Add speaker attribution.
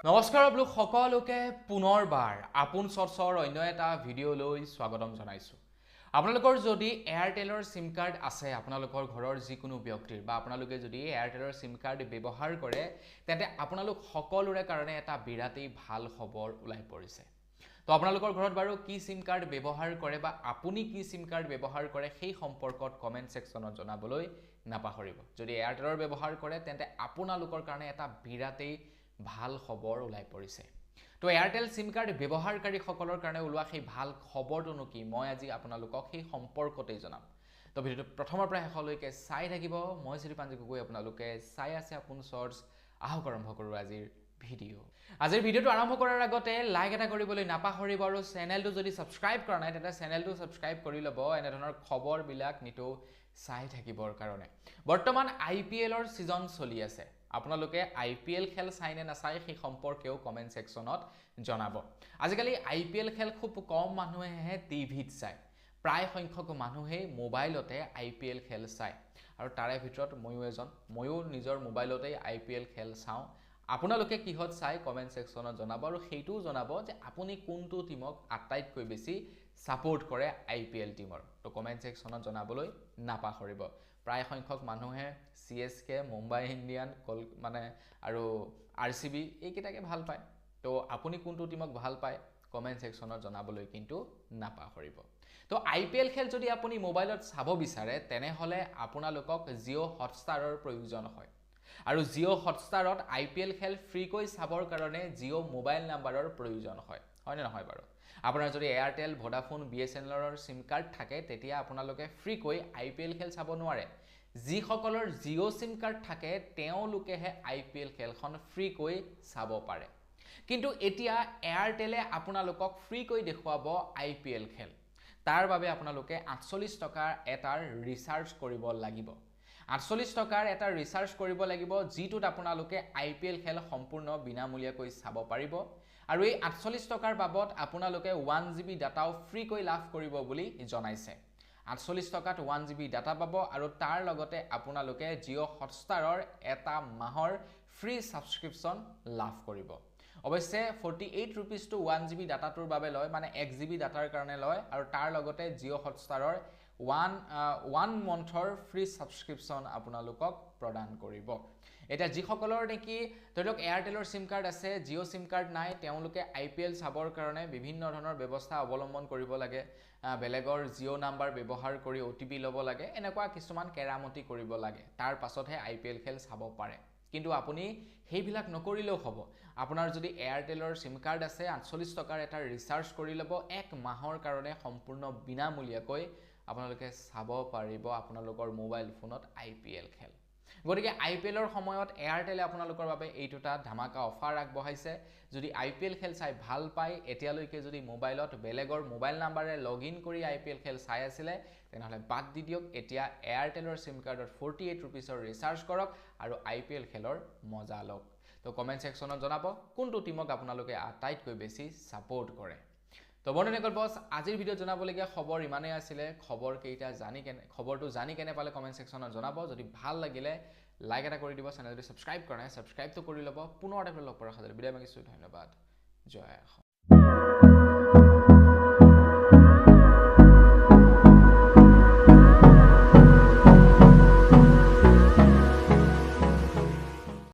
Speaker 1: নমস্কাৰ আপোনালোক সকলোকে পুনৰবাৰ আপোন চৰ্চৰ অন্য এটা ভিডিঅ'লৈ স্বাগতম জনাইছো। আপোনালোকৰ যদি এয়াৰটেলৰ সিম কাৰ্ড আছে আপোনালোকৰ ঘৰৰ যিকোনো ব্যক্তিৰ বা আপোনালোকে যদি এয়াৰটেলৰ সিম কাৰ্ড ব্যৱহাৰ কৰে তেন্তে আপোনালোক সকলোৰে কাৰণে এটা বিৰাটেই ভাল খবৰ ওলাই পৰিছে। তো আপোনালোকৰ ঘৰত বাৰু কি সিম কাৰ্ড ব্যৱহাৰ কৰে বা আপুনি কি সিম কাৰ্ড ব্যৱহাৰ কৰে সেই সম্পৰ্কত কমেন্ট সেকশনত জনাবলৈ নাপাহৰিব। যদি এয়াৰটেলৰ ব্যৱহাৰ কৰে তেন্তে আপোনালোকৰ কাৰণে এটা বিৰাটেই ভাল খবৰ ওলাই পৰিছে। তো এয়াৰটেল সিম কাৰ্ড ব্যৱহাৰকাৰী সকলৰ কাৰণে ওলোৱা সেই ভাল খবৰটো কি মই আজি আপোনালোকক সেই সম্পৰ্কতেই জনাম। তো ভিডিঅ'টো প্ৰথমৰ পৰা শেষলৈকে চাই থাকিব। মই শ্ৰীপাঞ্জি গগৈ, আপোনালোকে চাই আছে আপোন চৰ্চ। আহক আৰম্ভ কৰোঁ আজিৰ ভিডিঅ'। আজিৰ ভিডিঅ'টো আৰম্ভ কৰাৰ আগতে লাইক এটা কৰিবলৈ নাপাহৰিব আৰু চেনেলটো যদি সাবস্ক্ৰাইব কৰা নাই তেন্তে চেনেলটো সাবস্ক্ৰাইব কৰি ল'ব এনে ধৰণৰ খবৰবিলাক নিতৌ চাই থাকিবৰ কাৰণে। বৰ্তমান IPLৰ সিজন চলি আছে। আপোনালোকে IPL খেল চাই নে নাচাই সেই সম্পৰ্কেও কমেন্ট সেকশনত জনাব। আজিকালি IPL খেল খুব কম মানুহেহে টিভিত চায়, প্ৰায় সংখ্যক মানুহে মোবাইলতে IPL খেল চায় আৰু তাৰে ভিতৰত ময়ো নিজৰ মোবাইলতে IPL খেল চাওঁ। আপোনালোকে কিহত চাই কমেন্ট সেকশনত জনাব আৰু সেইটোও জনাব যে আপুনি কোনটো টিমক আটাইতকৈ বেছি সাপোৰ্ট কৰে IPL টিমৰ। তো কমেন্ট সেকশনত জনাবলৈ নাপাহৰিব। প্ৰায় সংখ্যক মানুহে CSK, মুম্বাই ইণ্ডিয়ান আৰু RCB এইকেইটাকে ভাল পায়। তো আপুনি কোনটো টিমক ভাল পায় কমেন্ট সেকশনত জনাবলৈ কিন্তু নাপাহৰিব। তো IPL খেল যদি আপুনি মোবাইলত চাব বিচাৰে তেনেহলে আপোনালোকক জিঅ' হটষ্টাৰৰ প্ৰয়োজন হয় আৰু জিঅ' হটষ্টাৰত IPL খেল ফ্ৰীকৈ চাবৰ কাৰণে জিঅ' মোবাইল নাম্বাৰৰ প্ৰয়োজন হয় নে নহয় বাৰু? আপোনাৰ যদি এয়াৰটেল, ভোডাফোন, BSNLৰ সিম কাৰ্ড থাকে তেতিয়া আপোনালোকে ফ্ৰীকৈ IPL খেল চাব নোৱাৰে। যিসকলৰ জিঅ' সিম কাৰ্ড থাকে তেওঁলোকেহে IPL খেলখন ফ্ৰীকৈ চাব পাৰে। কিন্তু এতিয়া এয়াৰটেলে আপোনালোকক ফ্ৰীকৈ দেখুৱাব IPL খেল। তাৰ বাবে আপোনালোকে 48 টকাৰ এটা ৰিচাৰ্জ কৰিব লাগিব। 48 টকাৰ এটা ৰিচাৰ্জ কৰিব লাগিব যিটোত আপোনালোকে IPL খেল সম্পূৰ্ণ বিনামূলীয়াকৈ চাব পাৰিব আৰু এই 48 টকাৰ বাবদ আপোনালোকে 1GB ডাটাও ফ্ৰীকৈ লাভ কৰিব বুলি জনাইছে। 48 টকাত 1GB ডাটা পাব আৰু তাৰ লগতে আপোনালোকে জিঅ' হটষ্টাৰৰ এটা মাহৰ ফ্ৰী সাবস্ক্ৰিপশন লাভ কৰিব। অৱশ্যে 48 rupees-টো 1GB ডাটাটোৰ বাবে লয়, মানে 1GB ডাটাৰ কাৰণে লয় আৰু তাৰ লগতে জিঅ' হটষ্টাৰৰ 1 monthৰ ফ্ৰী সাবস্ক্ৰিপশন আপোনালোকক প্ৰদান কৰিব। এটা যিসকলৰ নেকি ধৰি লওক এয়াৰটেলৰ সিম কাৰ্ড আছে, জিঅ' সিম কাৰ্ড নাই, তেওঁলোকে IPL চাবৰ কাৰণে বিভিন্ন ধৰণৰ ব্যৱস্থা অৱলম্বন কৰিব লাগে। বেলেগৰ জিঅ' নাম্বাৰ ব্যৱহাৰ কৰি OTP ল'ব লাগে, এনেকুৱা কিছুমান কেৰামতি কৰিব লাগে। তাৰ পাছতহে IPL খেল চাব পাৰে। কিন্তু আপুনি সেইবিলাক নকৰিলেও হ'ব। আপোনাৰ যদি এয়াৰটেলৰ সিম কাৰ্ড আছে 48 টকাৰ এটা ৰিচাৰ্জ কৰি ল'ব, এক মাহৰ কাৰণে সম্পূৰ্ণ বিনামূলীয়াকৈ আপোনালোকে চাব পাৰিব আপোনালোকৰ মোবাইল ফোনত IPL খেল। গতিকে IPLৰ সময়ত এয়াৰটেলে আপোনালোকৰ বাবে এইটোটা ধামাকা অফাৰ আগবঢ়াইছে। যদি IPL খেল চাই ভাল পায়, এতিয়ালৈকে যদি মোবাইলত বেলেগৰ মোবাইল নাম্বাৰে লগইন কৰি IPL খেল চাই আছিলে তেনেহলে বাদ দি দিয়ক। এতিয়া এয়াৰটেলৰ সিম কাৰ্ডত 48 rupees-ৰ ৰিচাৰ্জ কৰক আৰু IPL খেলৰ মজা লওক। তো কমেন্ট সেকশনত জনাব কোনটো টিমক আপোনালোকে আটাইতকৈ বেছি সাপোৰ্ট কৰে। তো বন্ধুসকল বস আজিৰ ভিডিঅ'ত জনাবলগীয়া খবৰ ইমানেই আছিলে। খবৰটো জানি কেনে পালে কমেন্ট সেকশনত জনাব। যদি ভাল লাগিলে লাইক এটা কৰি দিব, চেনেল যদি সাবস্ক্ৰাইব কৰা নাই সাবস্ক্ৰাইবটো কৰি ল'ব। পুনৰ এটা লগ পোৱাৰ আশা কৰিলোঁ। বিদায় মাগিছোঁ, ধন্যবাদ, জয় অসম।